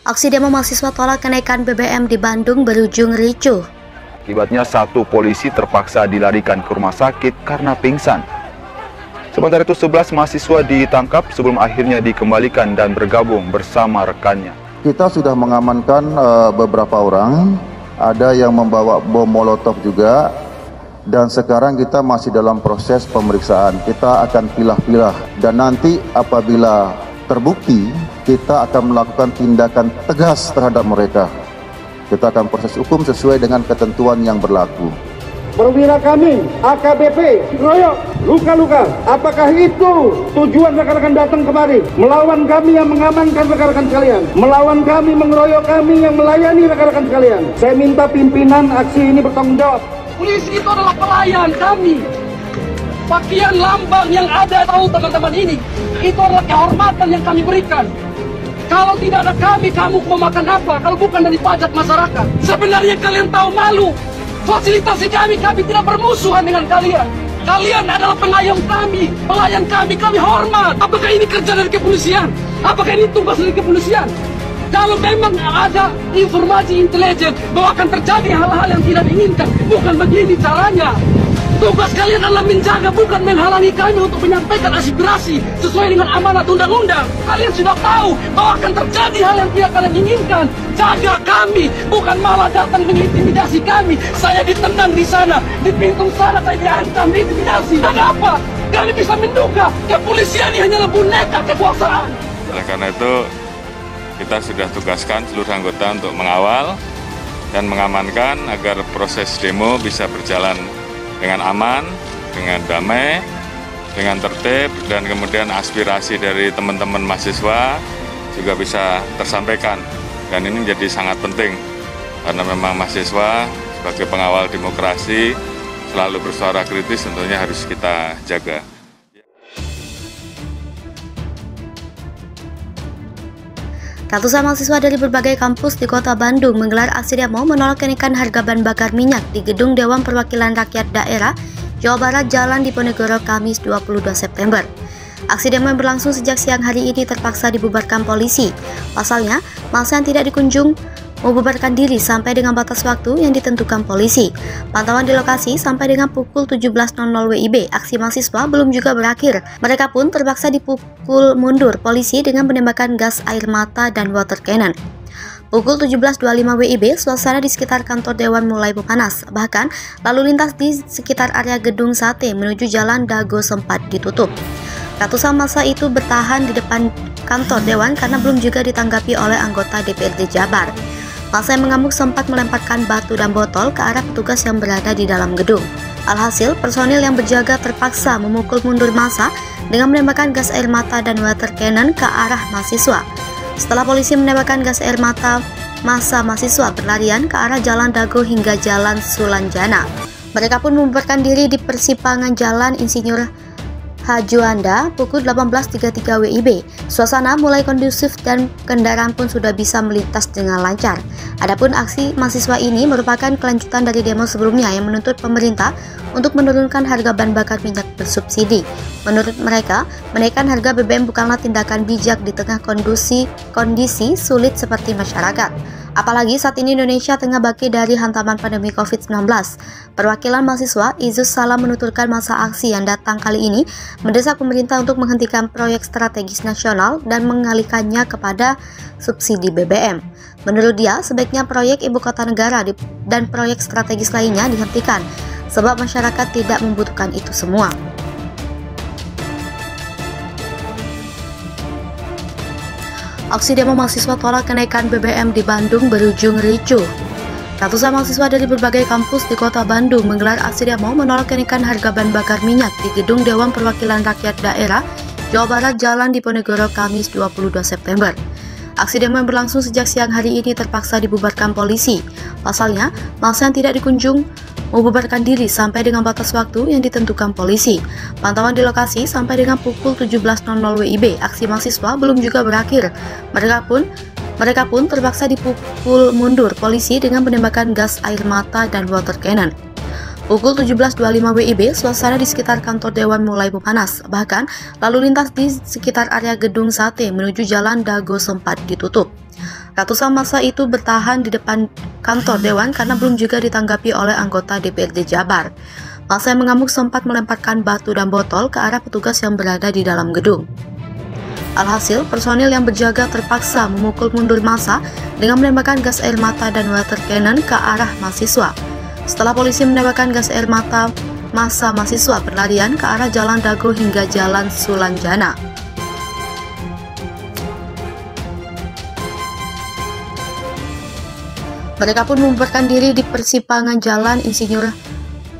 Aksi demo mahasiswa tolak kenaikan BBM di Bandung berujung ricuh. Akibatnya satu polisi terpaksa dilarikan ke rumah sakit karena pingsan. Sementara itu 11 mahasiswa ditangkap sebelum akhirnya dikembalikan dan bergabung bersama rekannya. Kita sudah mengamankan beberapa orang, ada yang membawa bom molotov juga, dan sekarang kita masih dalam proses pemeriksaan. Kita akan pilah-pilah dan nanti apabila terbukti, kita akan melakukan tindakan tegas terhadap mereka. Kita akan proses hukum sesuai dengan ketentuan yang berlaku. Perwira kami, AKBP, dikeroyok, luka-luka. Apakah itu tujuan rekan-rekan datang kemari? Melawan kami yang mengamankan rekan-rekan sekalian. Melawan kami, mengeroyok kami yang melayani rekan-rekan sekalian. Saya minta pimpinan aksi ini bertanggung jawab. Polisi itu adalah pelayan kami. Pakaian lambang yang ada, tahu teman-teman ini, itu adalah kehormatan yang kami berikan. Kalau tidak ada kami, kamu mau makan apa? Kalau bukan dari pajak masyarakat. Sebenarnya kalian tahu malu. Fasilitasi kami tidak bermusuhan dengan kalian. Kalian adalah pengayom kami, pelayan kami hormat. Apakah ini kerja dari kepolisian? Apakah ini tugas dari kepolisian? Kalau memang ada informasi intelijen bahwa akan terjadi hal-hal yang tidak diinginkan, bukan begini caranya. Tugas kalian adalah menjaga, bukan menghalangi kami untuk menyampaikan aspirasi sesuai dengan amanat undang-undang. Kalian sudah tahu bahwa akan terjadi hal yang tidak kalian inginkan. Jaga kami, bukan malah datang mengintimidasi kami. Saya ditendang di sana, di pintu sana saya diancam, diintimidasi. Dan apa? Kami bisa menduga kepolisian ini hanyalah boneka kekuasaan. Oleh karena itu, kita sudah tugaskan seluruh anggota untuk mengawal dan mengamankan agar proses demo bisa berjalan dengan aman, dengan damai, dengan tertib, dan kemudian aspirasi dari teman-teman mahasiswa juga bisa tersampaikan. Dan ini menjadi sangat penting, karena memang mahasiswa sebagai pengawal demokrasi selalu bersuara kritis, tentunya harus kita jaga. Ratusan mahasiswa dari berbagai kampus di kota Bandung menggelar aksi demo menolak kenaikan harga bahan bakar minyak di Gedung Dewan Perwakilan Rakyat Daerah Jawa Barat Jalan Diponegoro Kamis 22 September. Aksi demo yang berlangsung sejak siang hari ini terpaksa dibubarkan polisi. Pasalnya, massa yang tidak dikunjung membubarkan diri sampai dengan batas waktu yang ditentukan polisi. Pantauan di lokasi sampai dengan pukul 17.00 WIB, aksi mahasiswa belum juga berakhir. Mereka pun terpaksa dipukul mundur polisi dengan penembakan gas air mata dan water cannon. Pukul 17.25 WIB, suasana di sekitar kantor Dewan mulai memanas. Bahkan, lalu lintas di sekitar area Gedung Sate menuju Jalan Dago sempat ditutup. Ratusan massa itu bertahan di depan kantor Dewan karena belum juga ditanggapi oleh anggota DPRD Jabar. Massa yang mengamuk sempat melemparkan batu dan botol ke arah petugas yang berada di dalam gedung. Alhasil, personil yang berjaga terpaksa memukul mundur massa dengan menembakkan gas air mata dan water cannon ke arah mahasiswa. Setelah polisi menembakkan gas air mata, massa mahasiswa berlarian ke arah Jalan Dago hingga Jalan Sulanjana. Mereka pun membubarkan diri di persimpangan Jalan Insinyur Hajuanda pukul 18.33 WIB. Suasana mulai kondusif dan kendaraan pun sudah bisa melintas dengan lancar. Adapun aksi mahasiswa ini merupakan kelanjutan dari demo sebelumnya yang menuntut pemerintah untuk menurunkan harga bahan bakar minyak bersubsidi. Menurut mereka, menaikkan harga BBM bukanlah tindakan bijak di tengah kondisi sulit seperti masyarakat. Apalagi saat ini Indonesia tengah bangkit dari hantaman pandemi COVID-19. Perwakilan mahasiswa Izus Salam menuturkan masa aksi yang datang kali ini mendesak pemerintah untuk menghentikan proyek strategis nasional dan mengalihkannya kepada subsidi BBM. Menurut dia, sebaiknya proyek ibu kota negara dan proyek strategis lainnya dihentikan, sebab masyarakat tidak membutuhkan itu semua. Aksi demo mahasiswa tolak kenaikan BBM di Bandung berujung ricuh. Ratusan mahasiswa dari berbagai kampus di kota Bandung menggelar aksi demo menolak kenaikan harga bahan bakar minyak di Gedung Dewan Perwakilan Rakyat Daerah Jawa Barat Jalan Diponegoro Kamis 22 September. Aksi demo yang berlangsung sejak siang hari ini terpaksa dibubarkan polisi. Pasalnya, massa yang tidak dikunjung membubarkan diri sampai dengan batas waktu yang ditentukan polisi. Pantauan di lokasi sampai dengan pukul 17.00 WIB, aksi mahasiswa belum juga berakhir. Mereka pun terpaksa dipukul mundur polisi dengan penembakan gas air mata dan water cannon. Pukul 17.25 WIB, suasana di sekitar kantor Dewan mulai memanas. Bahkan, lalu lintas di sekitar area Gedung Sate menuju Jalan Dago sempat ditutup. Ratusan massa itu bertahan di depan kantor Dewan karena belum juga ditanggapi oleh anggota DPRD Jabar. Massa yang mengamuk sempat melemparkan batu dan botol ke arah petugas yang berada di dalam gedung. Alhasil, personil yang berjaga terpaksa memukul mundur massa dengan menembakkan gas air mata dan water cannon ke arah mahasiswa. Setelah polisi menembakkan gas air mata, massa mahasiswa berlarian ke arah Jalan Dago hingga Jalan Sulanjana. Mereka pun membubarkan diri di persimpangan Jalan Insinyur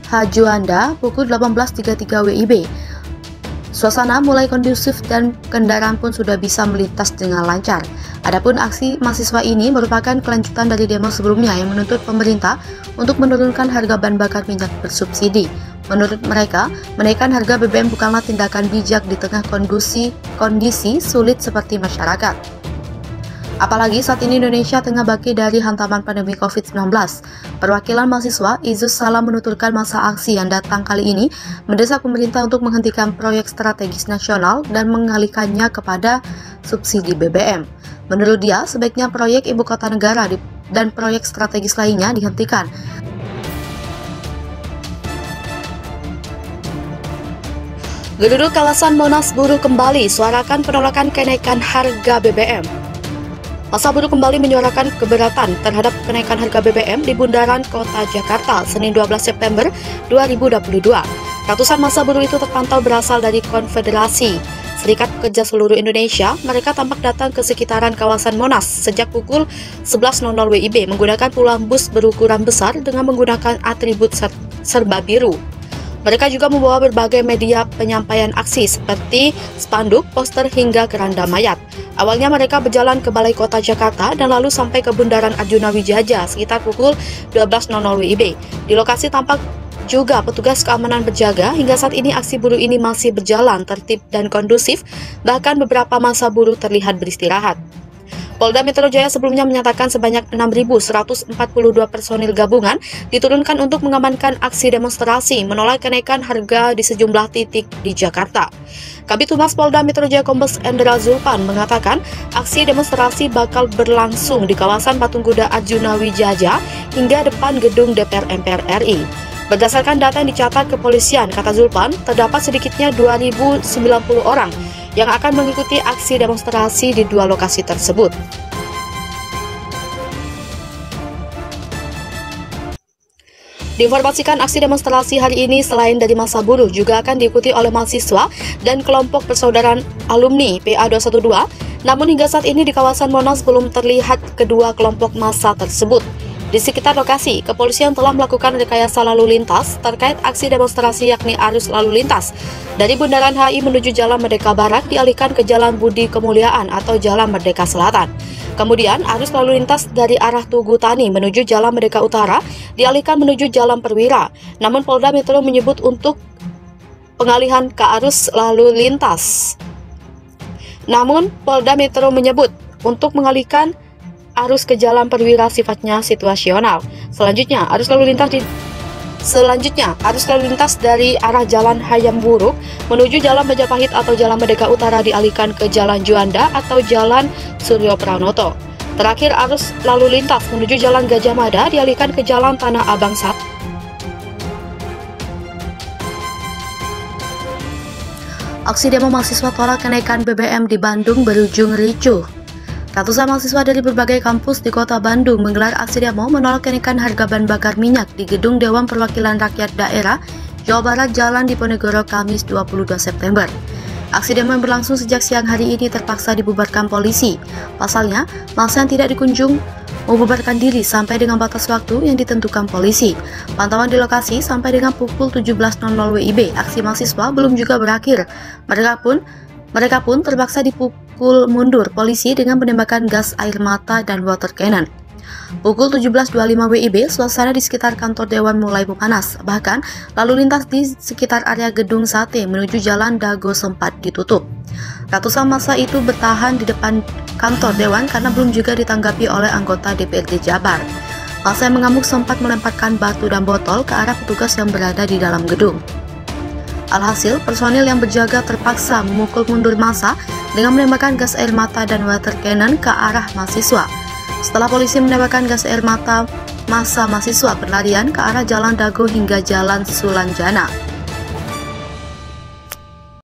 Hajuanda pukul 18.33 WIB. Suasana mulai kondusif dan kendaraan pun sudah bisa melintas dengan lancar. Adapun aksi mahasiswa ini merupakan kelanjutan dari demo sebelumnya yang menuntut pemerintah untuk menurunkan harga bahan bakar minyak bersubsidi. Menurut mereka, menaikkan harga BBM bukanlah tindakan bijak di tengah kondisi sulit seperti masyarakat. Apalagi saat ini Indonesia tengah bangkit dari hantaman pandemi COVID-19. Perwakilan mahasiswa Izus Salam menuturkan masa aksi yang datang kali ini mendesak pemerintah untuk menghentikan proyek strategis nasional dan mengalihkannya kepada subsidi BBM. Menurut dia, sebaiknya proyek ibu kota negara dan proyek strategis lainnya dihentikan. Gedung kawasan Monas buruh kembali suarakan penolakan kenaikan harga BBM. Massa buruh kembali menyuarakan keberatan terhadap kenaikan harga BBM di Bundaran Kota Jakarta, Senin 12 September 2022. Ratusan massa buruh itu terpantau berasal dari Konfederasi Serikat Pekerja seluruh Indonesia. Mereka tampak datang ke sekitaran kawasan Monas sejak pukul 11.00 WIB menggunakan puluhan bus berukuran besar dengan menggunakan atribut serba biru. Mereka juga membawa berbagai media penyampaian aksi seperti spanduk, poster, hingga keranda mayat. Awalnya mereka berjalan ke Balai Kota Jakarta dan lalu sampai ke Bundaran Arjuna Wijaya sekitar pukul 12.00 WIB. Di lokasi tampak juga petugas keamanan berjaga. Hingga saat ini aksi buruh ini masih berjalan tertib dan kondusif, bahkan beberapa massa buruh terlihat beristirahat. Polda Metro Jaya sebelumnya menyatakan sebanyak 6.142 personil gabungan diturunkan untuk mengamankan aksi demonstrasi menolak kenaikan harga di sejumlah titik di Jakarta. Kabid Humas Polda Metro Jaya Kombes Endra Zulpan mengatakan aksi demonstrasi bakal berlangsung di kawasan Patung Kuda Arjuna Wijaya hingga depan gedung DPR MPR RI. Berdasarkan data yang dicatat kepolisian, kata Zulpan, terdapat sedikitnya 2.090 orang yang akan mengikuti aksi demonstrasi di dua lokasi tersebut. Diinformasikan aksi demonstrasi hari ini selain dari massa buruh juga akan diikuti oleh mahasiswa dan kelompok persaudaraan alumni PA212. Namun hingga saat ini di kawasan Monas belum terlihat kedua kelompok massa tersebut. Di sekitar lokasi, kepolisian telah melakukan rekayasa lalu lintas terkait aksi demonstrasi yakni arus lalu lintas dari Bundaran HI menuju Jalan Merdeka Barat dialihkan ke Jalan Budi Kemuliaan atau Jalan Merdeka Selatan. Kemudian arus lalu lintas dari arah Tugu Tani menuju Jalan Merdeka Utara dialihkan menuju Jalan Perwira. Namun Polda Metro menyebut untuk pengalihan ke arus lalu lintas. Arus ke Jalan Perwira sifatnya situasional. Selanjutnya, arus lalu lintas dari arah Jalan Hayam Buruk menuju Jalan Majapahit atau Jalan Merdeka Utara dialihkan ke Jalan Juanda atau Jalan Suryo Pranoto. Terakhir, arus lalu lintas menuju Jalan Gajah Mada dialihkan ke Jalan Tanah Abang 1. Aksi demo mahasiswa tolak kenaikan BBM di Bandung berujung ricuh. Ratusan mahasiswa dari berbagai kampus di kota Bandung menggelar aksi demo menolak kenaikan harga bahan bakar minyak di gedung Dewan Perwakilan Rakyat Daerah Jawa Barat Jalan Diponegoro Kamis 22 September. Aksi demo yang berlangsung sejak siang hari ini terpaksa dibubarkan polisi. Pasalnya, massa yang tidak dikunjung membubarkan diri sampai dengan batas waktu yang ditentukan polisi. Pantauan di lokasi sampai dengan pukul 17.00 WIB, aksi mahasiswa belum juga berakhir. Mereka pun terpaksa dipukul mundur polisi dengan penembakan gas air mata dan water cannon. Pukul 17.25 WIB, suasana di sekitar kantor Dewan mulai memanas. Bahkan, lalu lintas di sekitar area gedung sate menuju Jalan Dago sempat ditutup. Ratusan massa itu bertahan di depan kantor Dewan karena belum juga ditanggapi oleh anggota DPRD Jabar. Massa yang mengamuk sempat melemparkan batu dan botol ke arah petugas yang berada di dalam gedung. Alhasil, personil yang berjaga terpaksa memukul mundur massa dengan menembakkan gas air mata dan water cannon ke arah mahasiswa. Setelah polisi menembakkan gas air mata, massa mahasiswa berlarian ke arah Jalan Dago hingga Jalan Sulanjana.